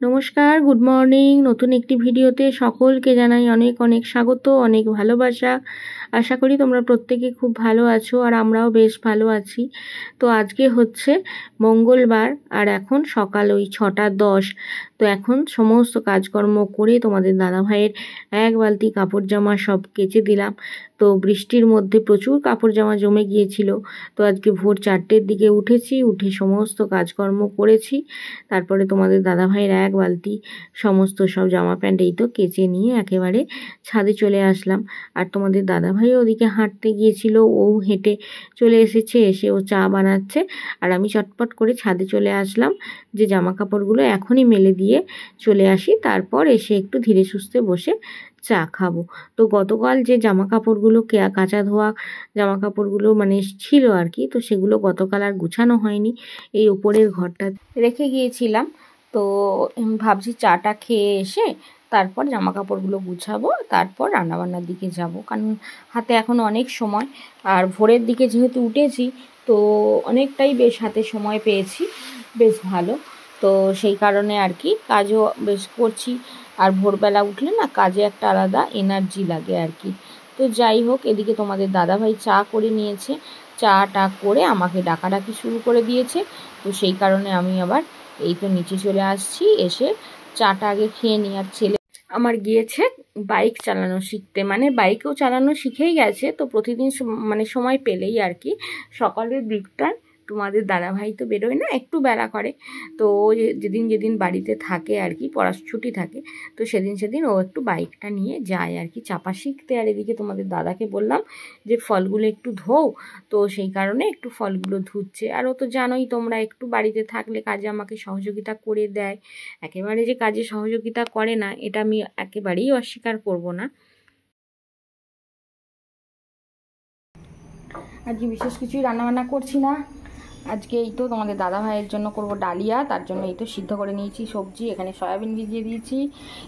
নমস্কার, good morning. নতুন একটি ভিডিওতে সকলকে জানাই অনেক অনেক স্বাগত, অনেক ভালোবাসা। আশা করি তোমরা প্রত্যেকে খুব ভালো আছো আর আমরাও বেশ ভালো আছি। তো আজকে হচ্ছে মঙ্গলবার আর এখন সকাল ওই 6:10। তো এখন সমস্ত কাজকর্ম করে তোমাদের দাদাভাইয়ের এক বালতি কাপড় জামা সব কেচে দিলাম। তো বৃষ্টির মধ্যে প্রচুর কাপড় জামা জমে গিয়েছিল। তো আজকে ভোর 4টের দিকে উঠেছি, উঠে সমস্ত কাজকর্ম করেছি। তারপরে তোমাদের দাদাভাইয়ের এক বালতি সমস্ত সব জামা প্যান্ট এই তো কেচে নিয়ে একেবারে ছাদে চলে আসলাম। আর তোমাদের দাদাভাইও ওদিকে হাঁটতে গিয়েছিল, ও হেঁটে চলে এসেছে, এসে ও চা বানাচ্ছে। আর আমি চটপট করে ছাদে চলে আসলাম যে জামা কাপড়গুলো এখনই মেলে দিয়ে চলে আসি, তারপর এসে একটু ধীরে সুস্থে বসে চা খাবো। তো গতকাল যে জামা কাপড়গুলো কাঁচা ধোয়া জামা কাপড়গুলো মানে ছিল আর কি, তো সেগুলো গতকাল আর গুছানো হয়নি, এই উপরের ঘরটা রেখে গিয়েছিলাম। তো ভাবছি চাটা খেয়ে এসে তারপর জামা কাপড়গুলো গুছাবো, তারপর রান্নাবান্নার দিকে যাব, কারণ হাতে এখন অনেক সময়। আর ভোরের দিকে যেহেতু উঠেছি, তো অনেকটাই বেশ হাতে সময় পেয়েছি, বেশ ভালো। তো সেই কারণে আর কি কাজও বেশ করছি। আর ভোরবেলা উঠলে না কাজে একটা আলাদা এনার্জি লাগে আর কি। তো যাই হোক, এদিকে তোমাদের দাদাভাই চা করে নিয়েছে, চাটা করে আমাকে ডাকাডাকি শুরু করে দিয়েছে। তো সেই কারণে আমি আবার এই তো নিচে চলে আসছি, এসে চাটা আগে খেয়ে নিই। আর ছেলে আমার গিয়েছে বাইক চালানো শিখতে, মানে বাইকেও চালানো শিখেই গেছে। তো প্রতিদিন মানে সময় পেলেই আর কি সকালের দিকটা তোমাদের দাদাভাই তো বেরোয় না, একটু বেলা করে। তো যেদিন যেদিন বাড়িতে থাকে আর কি, ছুটি থাকে, তো সেদিন সেদিন ও একটু বাইকটা নিয়ে যায় আর কি চাপা শিখতে। আর এদিকে তোমাদের দাদাকে বললাম যে ফলগুলো একটু ধোও, তো সেই কারণে একটু ফলগুলো ধুচ্ছে। আর ও তো জানোই তোমরা, একটু বাড়িতে থাকলে কাজে আমাকে সহযোগিতা করে দেয়। একেবারে যে কাজে সহযোগিতা করে না এটা আমি একেবারেই অস্বীকার করব না। আজকে বিশেষ কিছুই রান্নাবান্না করছি না। আজকে এই তো তোমাদের দাদা ভাইয়ের জন্য করব ডালিয়া, তার জন্য এই তো সিদ্ধ করে নিয়েছি সবজি, এখানে সয়াবিন ভিজিয়ে দিয়েছি,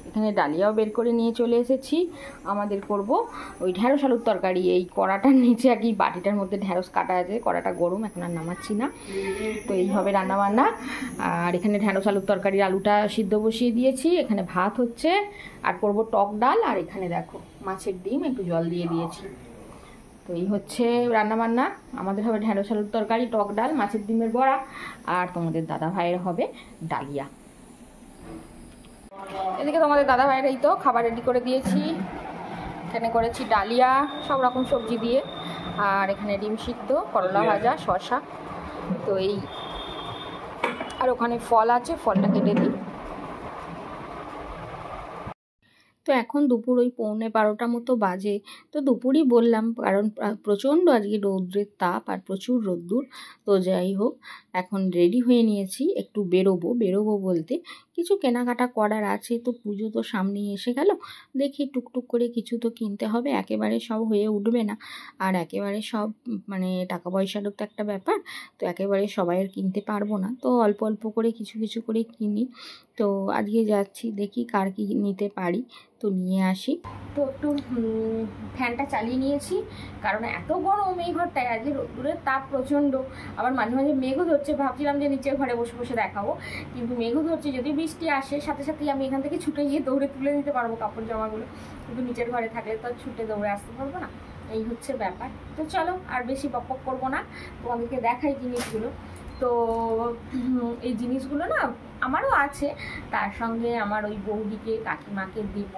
এখানে ডালিয়াও বের করে নিয়ে চলে এসেছি। আমাদের করব ওই ঢ্যাঁড়স আলুর তরকারি। এই কড়াটার নিচে আর কি বাটিটার মধ্যে ঢ্যাঁড়স কাটা আছে, কড়াটা গরম, এখন আর নামাচ্ছি না। তো এই হবে রান্নাবান্না। আর এখানে ঢ্যাঁড়স আলুর তরকারির আলুটা সিদ্ধ বসিয়ে দিয়েছি, এখানে ভাত হচ্ছে, আর করব টক ডাল। আর এখানে দেখো মাছের ডিম একটু জল দিয়ে দিয়েছি। তো এই হচ্ছে রান্নাবান্না। আমাদের হবে ঢ্যাঁড়স আলুর তরকারি, টক ডাল, মাছের ডিমের বড়া, আর তোমাদের দাদা ভাইয়ের হবে ডালিয়া। এদিকে তোমাদের দাদা ভাইয়ের এই তো খাবার রেডি করে দিয়েছি। এখানে করেছি ডালিয়া সব রকম সবজি দিয়ে, আর এখানে ডিম সিদ্ধ, করলা ভাজা, শসা। তো এই, আর ওখানে ফল আছে, ফলটা কেটে দিই। তো এখন দুপুর ওই 11:45 মতো বাজে। তো দুপুরই বললাম, কারণ প্রচণ্ড আজকে রৌদ্রের তাপ আর প্রচুর রোদ্দুর। তো যাই হোক, এখন রেডি হয়ে নিয়েছি, একটু বেরোবো বলতে কিছু কেনাকাটা করার আছে। তো পুজো তো সামনেই এসে গেল, দেখি টুকটুক করে কিছু তো কিনতে হবে, একেবারে সব হয়ে উঠবে না। আর একেবারে সব মানে টাকা পয়সারও তো একটা ব্যাপার, তো একেবারে সবাই আর কিনতে পারবো না। তো অল্প অল্প করে কিছু কিছু করে কিনি। তো আজকে যাচ্ছি, দেখি কার কী নিতে পারি, তো নিয়ে আসি। তো একটু ফ্যানটা চালিয়ে নিয়েছি, কারণ এত গরম এই ঘরটায়, আজকে রোদ্দুরের তাপ প্রচণ্ড। আবার মাঝে মাঝে মেঘও ধরছে, ভাবছিলাম যে নিচের ঘরে বসে বসে দেখাবো, কিন্তু মেঘও ধরছে। যদি বৃষ্টি আসে সাথে সাথেই আমি এখান থেকে ছুটে গিয়ে দৌড়ে তুলে নিতে পারবো কাপড় জামাগুলো, কিন্তু নিচের ঘরে থাকলে তো ছুটে দৌড়ে আসতে পারবো না, এই হচ্ছে ব্যাপার। তো চলো আর বেশি বকবক করবো না, তোমাদেরকে দেখাই জিনিসগুলো। তো এই জিনিসগুলো না আমারও আছে, তার সঙ্গে আমার ওই বৌদিকে কাকিমাকে দেব।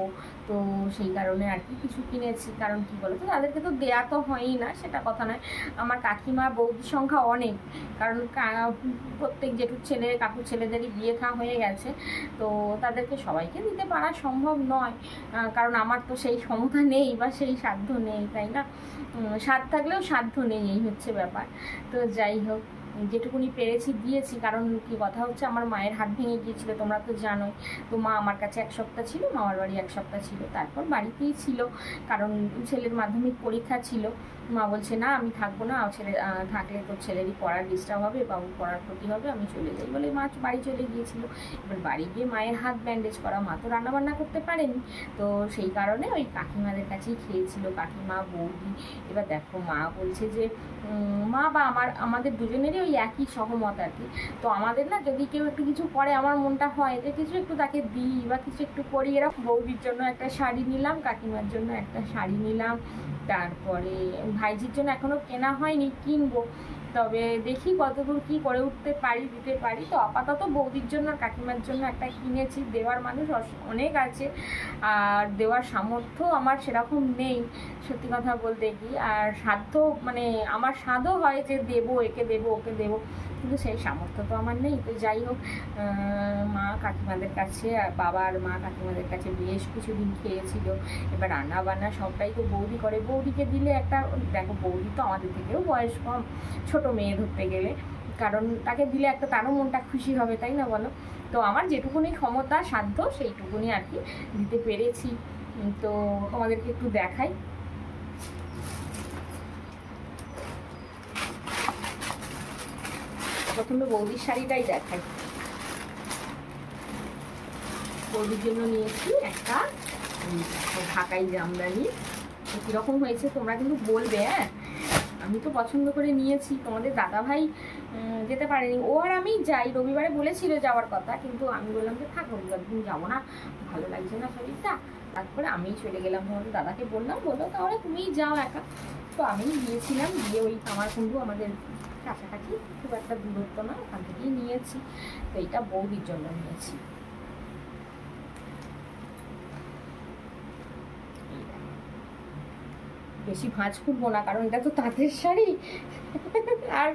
তো সেই কারণে আর কি কিছু কিনেছি, কারণ কি বলতো তাদেরকে তো দেয়া তো হয়ই না, সেটা কথা নয়। আমার কাকিমা বৌদির সংখ্যা অনেক, কারণ প্রত্যেক জেঠুর ছেলে কাকুর ছেলেদেরই বিয়ে থা হয়ে গেছে। তো তাদেরকে সবাইকে দিতে পারা সম্ভব নয়, কারণ আমার তো সেই ক্ষমতা নেই বা সেই সাধ্য নেই, তাই না? সাধ্য থাকলেও সাধ্য নেই, এই হচ্ছে ব্যাপার। তো যাই হোক, যেটুকুনি পেরেছি দিয়েছি। কারণ কি কথা হচ্ছে, আমার মায়ের হাত ভেঙে গিয়েছিল, তোমরা তো জানোই। তো মা আমার কাছে 1 সপ্তাহ ছিল, মামার বাড়ি 1 সপ্তাহ ছিল, তারপর বাড়িতেই ছিল, কারণ ছেলের মাধ্যমিক পরীক্ষা ছিল। মা বলছে না আমি থাকবো না, ছেলে থাকলে তোর ছেলেরই পড়ার ডিস্টার্ব হবে, বাবুর পড়ার ক্ষতি হবে, আমি চলে যাই বলে মা বাড়ি চলে গিয়েছিল। এবার বাড়ি গিয়ে মায়ের হাত ব্যান্ডেজ করা, মা তো রান্নাবান্না করতে পারেনি। তো সেই কারণে ওই কাকিমাদের কাছেই খেয়েছিল, কাকিমা বৌদি। এবার দেখো মা বলছে যে মা বা আমাদের দুজনেরই ওই ওই একই সহমত আর কি। তো আমাদের না যদি কেউ একটু কিছু করে আমার মনটা হয় যে কিছু একটু তাকে দিই বা কিছু একটু করি। এরকম বৌদির জন্য একটা শাড়ি নিলাম, কাকিমার জন্য একটা শাড়ি নিলাম, তারপরে ভাইজির জন্য এখনও কেনা হয়নি, কিনবো। তবে দেখি কতদূর কি করে উঠতে পারি, দিতে পারি। তো আপাতত বৌদির জন্য আর কাকিমার জন্য একটা কিনেছি। দেওয়ার মানুষ অনেক আছে, আর দেওয়ার সামর্থ্য আমার সেরকম নেই সত্যি কথা বলতে কি। আর সাধ্য মানে আমার স্বাদও হয় যে দেবো, একে দেবো, ওকে দেবো, কিন্তু সেই সামর্থ্য তো আমার নেই। তো যাই হোক, মা কাকিমাদের কাছে আর বাবার মা কাকিমাদের কাছে বেশ কিছুদিন খেয়েছিল। এবার রান্না বান্না সবটাই তো বৌদি করে। বৌদিকে দিলে একটা, দেখো বৌদি তো আমাদের থেকেও বয়স কম, ছোট মেয়ে ধরতে গেলে, কারণ তাকে দিলে একটা তারও মনটা খুশি হবে, তাই না বলো? তো আমার যেটুকুনি ক্ষমতা সাধ্য সেইটুকুনি আর কি দিতে পেরেছি। তো তোমাদেরকে একটু দেখাই। প্রথমে বৌদির শাড়িটাই দেখাই। বৌদির জন্য নিয়েছি একটা ঢাকাই জামদানি। কীরকম হয়েছে তোমরা কিন্তু বলবে। হ্যাঁ, আমি তো পছন্দ করে নিয়েছি, তোমাদের দাদাভাই যেতে পারেনি। ও আর আমি যাই, রবিবারে বলেছিল যাওয়ার কথা, কিন্তু আমি বললাম যে থাক, রবিবার দিন যাবো না, ভালো লাগছে না শরীরটা। তারপরে আমিই চলে গেলাম, তোমাদের দাদাকে বললাম, বললো তাহলে তুমিই যাও একা। তো আমি গিয়েছিলাম, গিয়ে ওই কামারকুণ্ডু আমাদের কাছাকাছি, খুব একটা দূরত্ব না, ওখান থেকেই নিয়েছি। তো এইটা বৌদির জন্য নিয়েছি। বেশি ভাঁজ খুলবো না, কারণ এটা তো তাঁতের শাড়ি, আর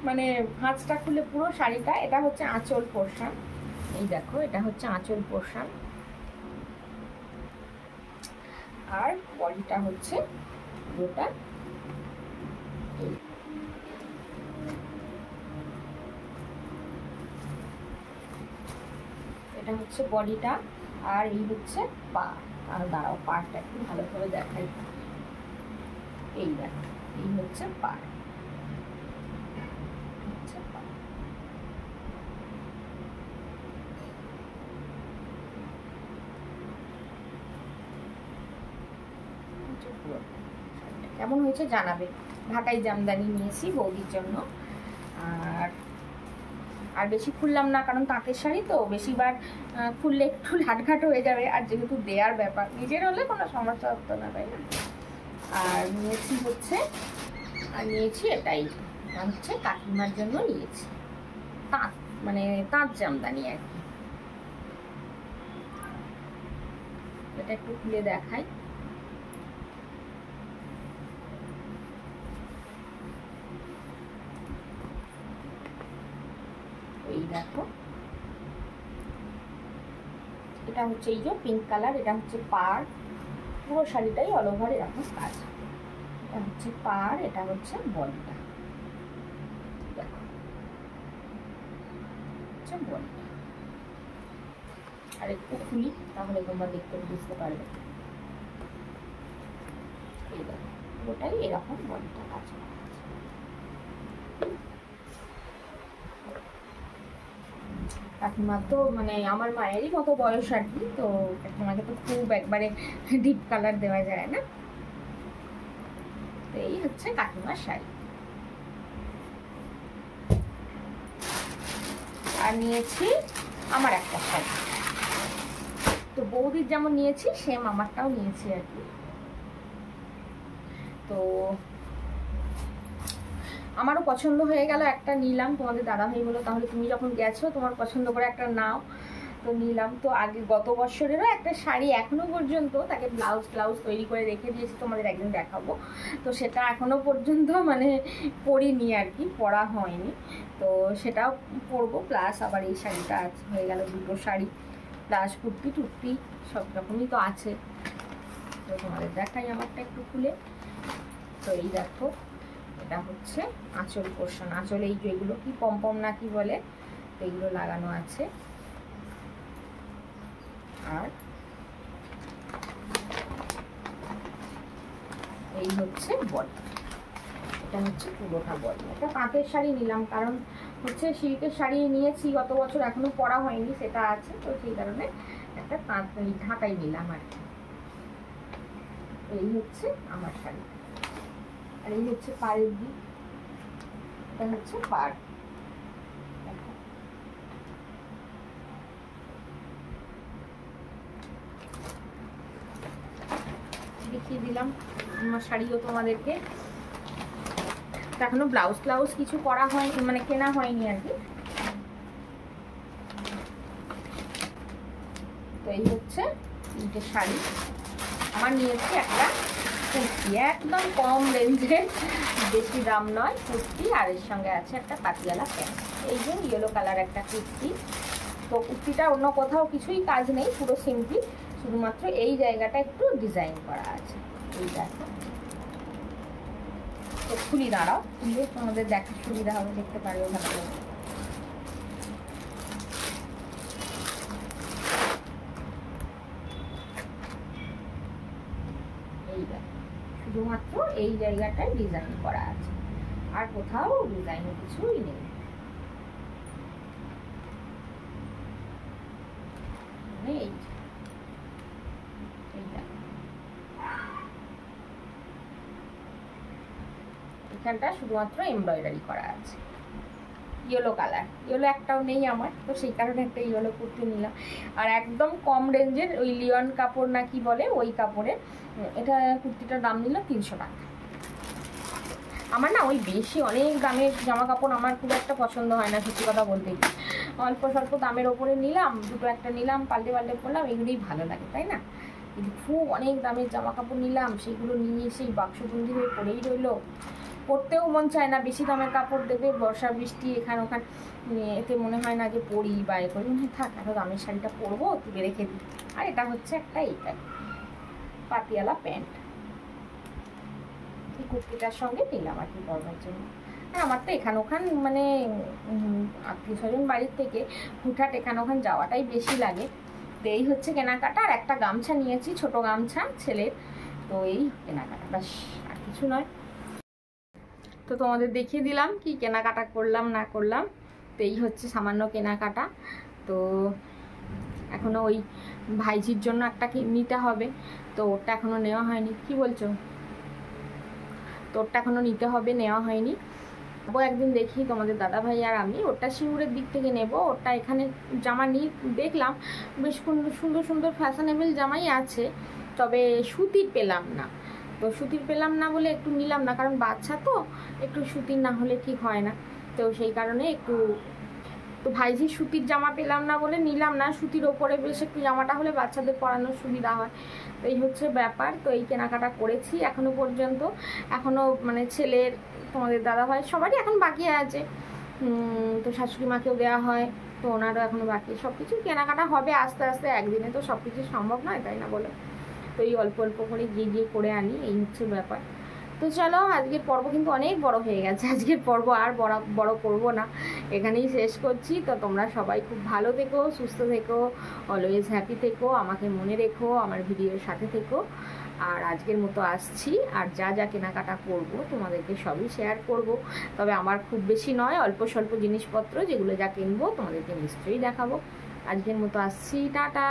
মানে ভাঁজটা খুলে পুরো শাড়িটা। এটা হচ্ছে আঁচল পোর্শন, এই দেখো এটা হচ্ছে আঁচল পোর্শন, আর বডিটা হচ্ছে পুরোটা এই। এটা হচ্ছে বডিটা, আর এই হচ্ছে পা। আর দাঁড়াও, পাটা একটু ভালো করে দেখাই। এই দেখো, এই হচ্ছে পা। কেমন হয়েছে জানাবে। ঢাকাই জামদানি নিয়েছি বৌদির জন্য। আর বেশি খুললাম না, কারণ তাঁতের শাড়ি তো বেশিবার খুললে একটু লাটঘাট হয়ে যাবে, আর যেহেতু দেয়ার ব্যাপার, নিজের হলে কোনো সমস্যা হতো না, তাই না? আর নিয়েছি এটাই হচ্ছে কাকিমার জন্য নিয়েছি, তাঁত মানে তাঁত জামদানি আর কি। এটা একটু খুলে দেখাই। এই দেখো, এটা হচ্ছে এই যে পিঙ্ক কালার, এটা হচ্ছে পাড়, পুরো শাড়িটাই অল ওভার এরকম কাজ। এটা হচ্ছে পাড়, এটা হচ্ছে বডিটা, দেখো হচ্ছে বডিটা। আর একটু খুলি তাহলে তোমরা দেখতে বুঝতে পারবে। এই দেখো, পুরোটাই এরকম বডিটা কাজ করা আছে। কাকিমা তো মানে আমার মায়েরই মতো বয়স আর কি, তো কাকিমাকে তো খুব একবারে ডিপ কালার দেওয়া যায় না। তো এই হচ্ছে কাকিমার শাড়ি। আর নিয়েছি আমার একটা শাড়ি, তো বৌদির যেমন নিয়েছি সেম আমারটাও নিয়েছি আর কি। তো আমারও পছন্দ হয়ে গেল, একটা নিলাম। তোমাদের দাদাভাই বললো তাহলে তুমি যখন গেছো তোমার পছন্দ করে একটা নাও, তো নিলাম। তো আগে গত বছরেরও একটা শাড়ি এখনো পর্যন্ত, তাকে ব্লাউজ তৈরি করে রেখে দিয়েছি, তোমাদের একদিন দেখাবো। তো সেটা এখনো পর্যন্ত মানে পরিনি আর কি, পরা হয়নি। তো সেটাও পরবো, প্লাস আবার এই শাড়িটা হয়ে গেল দুটো শাড়ি, প্লাস কুর্তি টুর্তি সব রকমই তো আছে। তো তোমাদের দেখাই আমারটা একটু খুলে। তো এই দেখো, এটা হচ্ছে আঁচল পোর্শন। আঁচলে এই যেগুলো কি পম না কি বলে, এইগুলো লাগানো আছে। আর এই হচ্ছে বডি, এটা হচ্ছে পুরোটা বডি। একটা তাঁতের শাড়ি নিলাম, কারণ হচ্ছে সিল্কের শাড়ি নিয়েছি গত বছর, এখনো পরা হয়নি, সেটা আছে। তো সেই কারণে একটা তাঁত ঢাকাই নিলাম আর কি। এই হচ্ছে আমার শাড়ি, আর এই হচ্ছে পাড়ের দিক, এটা হচ্ছে পাড়। দেখিয়ে দিলাম শাড়িও তোমাদেরকে। এখনো ব্লাউজ কিছু করা হয়নি, মানে কেনা হয়নি আর কি। তো এই হচ্ছে 3টে শাড়ি। আমার নিয়েছি একটা কুর্তি, একদম কম রেঞ্জে, বেশি দাম নয় কুর্তি, আর এর সঙ্গে আছে একটা পাতিয়ালা প্যান্ট। এই যে ইয়েলো কালার একটা কুর্তি। তো কুর্তিটা অন্য কোথাও কিছুই কাজ নেই, পুরো সিম্পলি, শুধুমাত্র এই জায়গাটা একটু ডিজাইন করা আছে। এই দেখো, তো খুলি, দাঁড়াও, খুলে তোমাদের দেখা সুবিধা হবে, দেখতে পারবে ভালো। এই দেখো, শুধুমাত্র এই জায়গাটায় ডিজাইন করা আছে, আর কোথাও ডিজাইন কিছুই নেই। এখানটা শুধুমাত্র এমব্রয়ডারি করা আছে, ইয়েলো কালার। ইয়েলো একটাও নেই আমার, তো সেই কারণে একটা ইয়েলো কুর্তি নিলাম। আর একদম কম রেঞ্জের ওই লিওন কাপড় না কি বলে, ওই কাপড়ে এটা কুর্তিটার দাম নিল 300 টাকা। আমার না ওই বেশি অনেক দামের জামা কাপড় আমার খুব একটা পছন্দ হয় না, সত্যি কথা বলতে। অল্প স্বল্প দামের ওপরে নিলাম, দুটো একটা নিলাম, পাল্টে পরলাম, এগুলোই ভালো লাগে, তাই না? কিন্তু খুব অনেক দামের জামা কাপড় নিলাম, সেগুলো নিয়ে সেই বাক্সবন্দি হয়ে পড়েই রইলো, পরতেও মন চায় না। বেশি দামের কাপড় দেবে, বর্ষা বৃষ্টি এখানে ওখানে, এতে মনে হয় না যে পরি বা এ করি, মনে হয় থাক এত দামের শাড়িটা পরবো, তুলে রেখে দিই। আর এটা হচ্ছে একটা এইটা পাতিয়ালা প্যান্ট, এই কুর্তিটার সঙ্গে নিলাম আর কি পরবার জন্য। হ্যাঁ, আমার তো এখান ওখান মানে আত্মীয় স্বজন বাড়ির থেকে হুটহাট এখান ওখান যাওয়াটাই বেশি লাগে। তো এই হচ্ছে কেনাকাটা। আর একটা গামছা নিয়েছি, ছোট গামছা ছেলের। তো এই কেনাকাটা, ব্যাস, আর কিছু নয়। তো তোমাদের দেখিয়ে দিলাম কি কেনাকাটা করলাম না করলাম। তো এই হচ্ছে সামান্য কেনাকাটা। তো এখনও ওই ভাইজির জন্য একটা নিতে হবে, তো ওটা এখনও নেওয়া হয়নি। কি বলছো? তো ওটা এখনও নিতে হবে, নেওয়া হয়নি। একদিন দেখি তোমাদের দাদা ভাই আর আমি, ওটা সিঙ্গুরের দিক থেকে নেব। ওটা এখানে জামা নিয়ে দেখলাম, বেশ সুন্দর সুন্দর ফ্যাশনেবল জামাই আছে, তবে সুতির পেলাম না। তো সুতির পেলাম না বলে একটু নিলাম না, কারণ বাচ্চা তো, একটু সুতির না হলে ঠিক হয় না। তো সেই কারণে একটু, তো ভাইঝির সুতির জামা পেলাম না বলে নিলাম না। সুতির ওপরে বেশ একটু জামাটা হলে বাচ্চাদের পরানোর সুবিধা হয়। তো এই হচ্ছে ব্যাপার। তো এই কেনাকাটা করেছি এখনো পর্যন্ত। এখনও মানে ছেলের, তোমাদের দাদা ভাই সবারই এখন বাকি আছে। তো শাশুড়ি মাকেও দেওয়া হয়, তো ওনারও এখনও বাকি। সব কিছু কেনাকাটা হবে আস্তে আস্তে, একদিনে তো সব কিছু সম্ভব নয়, তাই না বলো? তো এই অল্প অল্প করে গিয়ে করে আনি, এই হচ্ছে ব্যাপার। তো চলো, আজকের পর্ব কিন্তু অনেক বড় হয়ে গেছে। আজকের পর্ব আর বড় করব না, এখানেই শেষ করছি। তো তোমরা সবাই খুব ভালো থেকো, সুস্থ থেকো, অলওয়েজ হ্যাপি থেকো, আমাকে মনে রেখো, আমার ভিডিওর সাথে থেকো। আর আজকের মতো আসছি। আর যা যা কেনাকাটা করব তোমাদেরকে সবই শেয়ার করব, তবে আমার খুব বেশি নয়, অল্প স্বল্প জিনিসপত্র যেগুলো যা কিনবো তোমাদেরকে নিশ্চয়ই দেখাবো। আজকের মতো আসছি, টাটা।